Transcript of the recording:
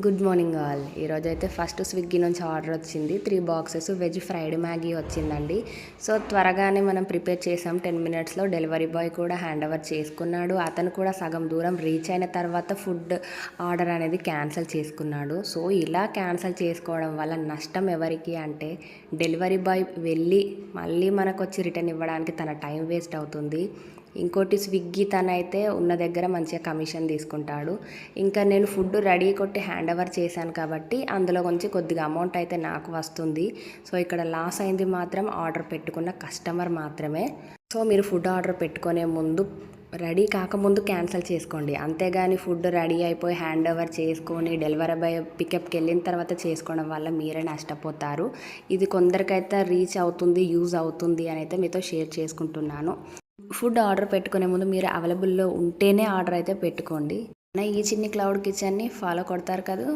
Good morning all. ఈరోజైతే first Swiggy నుంచి order వచ్చింది. 3 బాక్సెస్ వెజ్ ఫ్రైడ్ మ్యాగీ వచ్చిందండి. సో త్వరగానే మనం ప్రిపేర్ చేసాం. 10 మినిట్స్లో డెలివరీ బాయ్ కూడా హ్యాండ్ ఓవర్ చేసుకున్నాడు. అతను కూడా సగం దూరం రీచ్ అయిన తర్వాత ఫుడ్ ఆర్డర్ అనేది క్యాన్సిల్ చేసుకున్నాడు. సో ఇలా క్యాన్సిల్ చేసుకోవడం వల్ల నష్టం ఎవరికి అంటే, డెలివరీ బాయ్ వెళ్ళి మళ్ళీ మనకు వచ్చి రిటర్న్ ఇవ్వడానికి తన టైం వేస్ట్ అవుతుంది. ఇంకోటి స్విగ్గీ తనైతే ఉన్న దగ్గర మంచిగా కమిషన్ తీసుకుంటాడు. ఇంకా నేను ఫుడ్ రెడీ కొట్టి హ్యాండ్ ఓవర్ చేశాను కాబట్టి అందులో కొంచెం కొద్దిగా అమౌంట్ అయితే నాకు వస్తుంది. సో ఇక్కడ లాస్ అయింది మాత్రం ఆర్డర్ పెట్టుకున్న కస్టమర్ మాత్రమే. సో మీరు ఫుడ్ ఆర్డర్ పెట్టుకునే ముందు రెడీ కాకముందు క్యాన్సిల్ చేసుకోండి. అంతేగాని ఫుడ్ రెడీ అయిపోయి హ్యాండ్ ఓవర్ చేసుకొని డెలివరీ బాయ్ పికప్కి వెళ్ళిన తర్వాత చేసుకోవడం వల్ల మీరే నష్టపోతారు. ఇది కొందరికైతే రీచ్ అవుతుంది, యూజ్ అవుతుంది అని అయితే మీతో షేర్ చేసుకుంటున్నాను. ఫుడ్ ఆర్డర్ పెట్టుకునే ముందు మీరు అవైలబుల్లో ఉంటేనే ఆర్డర్ అయితే పెట్టుకోండి. ఈ చిన్ని క్లౌడ్ కిచెన్ని ఫాలో కొడతారు కదా.